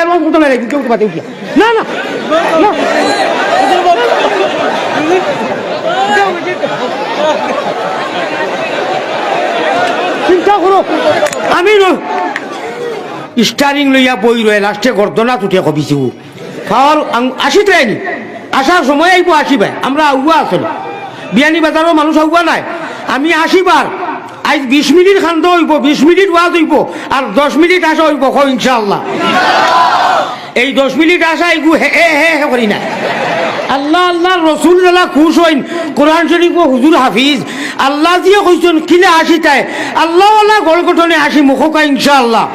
আর কত নাই কেউ পাতে উঠিয়া না না চিন্তা করো আমি স্টারিং লইয়া বই রয়ে লাস্টে গর্দনা তুটিয়া কবিছি খাওয়ার আসি ট্রেনি আসার সময় আইব আসিবাই আমরা আগুয়া আসলে বিয়ানি বাজারও মানুষ আগুয়া নাই আমি আসিবার আজ 20 মিনিট খান্দ হইব 20 মিনিট ওয়াজ হইব আর 10 মিনিট আসা হইব ইনশাআল্লাহ এই 10 মিনিট আসা এগু হে হে হে করি না আল্লাহ আল্লাহ রসুল জালা খুশ হইন কোরআন শরীফ হুজুর হাফিজ আল্লাহ দিয়ে কইছেন কিলে আসি তাই আল্লাহ আল্লাহ গল গঠনে আসি মুখকা ইনশাআল্লাহ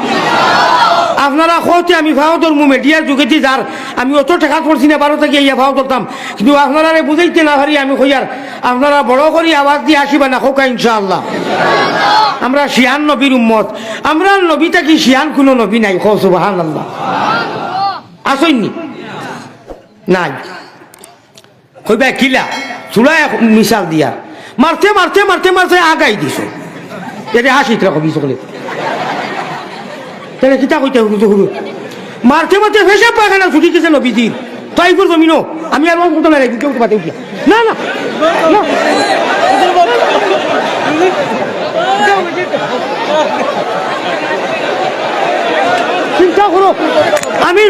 আপনারা কইতে আমি ভাও ধর্ম মিডিয়ার যুগেতে যার আমি অত টাকা করছি না 12 থেকে ইয়া ভাও ধরতাম কিন্তু আপনারা বুঝাইতে না পারি আমি কইয়ার আপনারা বড় করে আওয়াজ দিয়ে আসিবা না খোকা ইনশাআল্লাহ আমরা শিয়ান নবীর উম্মত আমরা নবীটা কি শিয়ান কোনো নবী নাই কও সুবহানাল্লাহ আসইনি নাই কইবা কিলা চুলায় মিশাল দিয়া মারতে মারতে মারতে মারতে আগাই দিছ এটা হাসিত রাখবি সকলে তাহলে কিতা কইতে হুজুর মারতে মারতে ফেসে পাখানা ছুটি গেছে নবীজির তাই করে জমিনো আমি আর কত না কেউ পাতে উঠিয়া না না চিন্তা করো আমি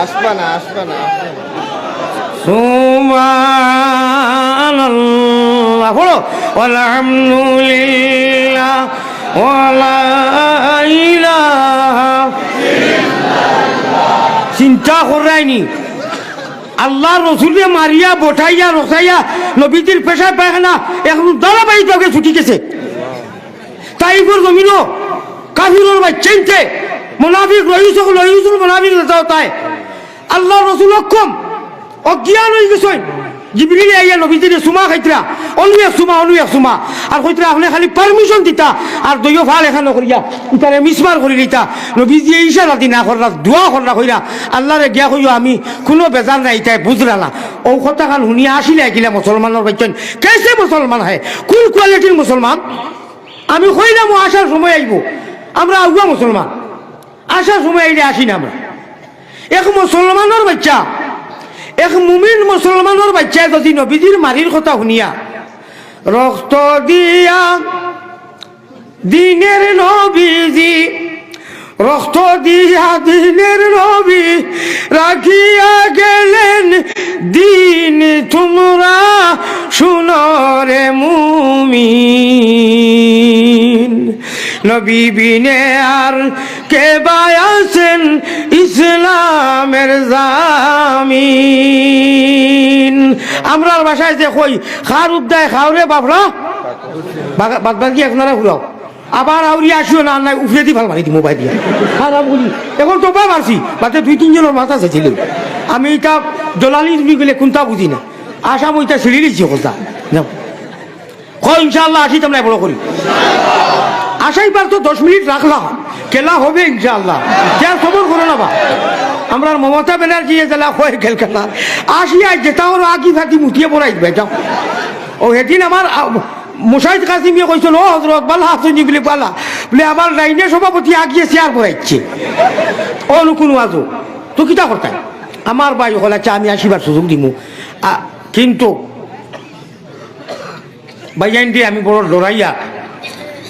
আসবা না সুবহানাল্লাহ বলো আলহামদুলিল্লাহ ওয়ালা ইলাহা ইল্লাল্লাহ চিন্তা করাইনি আল্লাহ রসুলে মারিয়া বঠাইয়া রসাইয়া নবীদের পেশায় পায়খানা এখন ধারাবাহিক ভাবে ছুটি গেছে তাই করে জমিনো কাফিরের বাচ্চাইতে মুনাফিক রহিসুল মুনাফিক তাই আল্লাহ রসুল কম অজ্ঞান হয়ে গেছে জিবরিল আইয়া নবীজির সুমা খাইতরা অনুয়া সুমা আর কইতরা আপনি খালি পারমিশন দিতা আর দইও ভাল এখানে করিয়া ইতারে মিসমার করি দিতা নবীজি ইশারা দিনা করলা দোয়া করলা কইরা আল্লাহরে গিয়া কইও আমি কোনো বেজার নাই তাই বুঝলা না ও কথা কান শুনিয়া আসিলে গিলা মুসলমানের বাচ্চন কেসে মুসলমান হয় কোন কোয়ালিটির মুসলমান আমি কইলাম আসার সময় আইব আমরা আগুয়া মুসলমান আসার সময় আইলে আসি না আমরা এক মুসলমানের বাচ্চা এক মুমিন মুসলমানের বাচ্চা যদি নবীজির মারির কথা শুনিয়া রক্ত দিয়া দিনের নবীজি রক্ত দিয়া দিনের নবী রাখিয়া গেলেন দিন তোমরা শুনরে মুমিন নবী বিনে আর কে বায়াছেন ইসলামের জামিন আমরার ভাষায় যে কই খার উদ্দায় খাওরে বাপরা বাদ বাকি আপনারা ঘুরাও আবার আউরি আসিও না নাই উফরে দি ভাল মারি দি মোবাইল দিয়া খারাপ বলি এখন তো মারছি বাতে 2-3 জনের মাথা ছিল আমি এটা দলালি তুমি গেলে কোনটা বুঝি না আসাম ওইটা ছিঁড়ি দিচ্ছি কথা ইনশাআল্লাহ আসি তোমরা বড় করি আসাইবার তো 10 মিনিট রাখলাম খেলা হবে ইনশাআল্লাহ যার খবর করো না বা আমরা মমতা ব্যানার্জি জেলা হয়ে খেল খেলা আসি আজ যেটা ওর আগি ফাঁকি মুঠিয়ে পড়াই দিবে যাও ও সেদিন আমার মুশাহিদ কাসিমিয়ে কইছিল ও হজরত বালা হাসনি বলে বালা বলে আমার লাইনে সভাপতি আগিয়ে চেয়ার পড়াইছে ও নুকুন আজও তো কিতা করতাম আমার ভাই হলে আমি আসিবার সুযোগ দিমু কিন্তু ভাইয়ান দিয়ে আমি বড় লড়াইয়া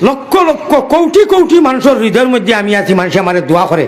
লক্ষ লক্ষ কোটি কোটি মানুষের হৃদয়ের মধ্যে আমি আছি মানুষ আমার দোয়া করে।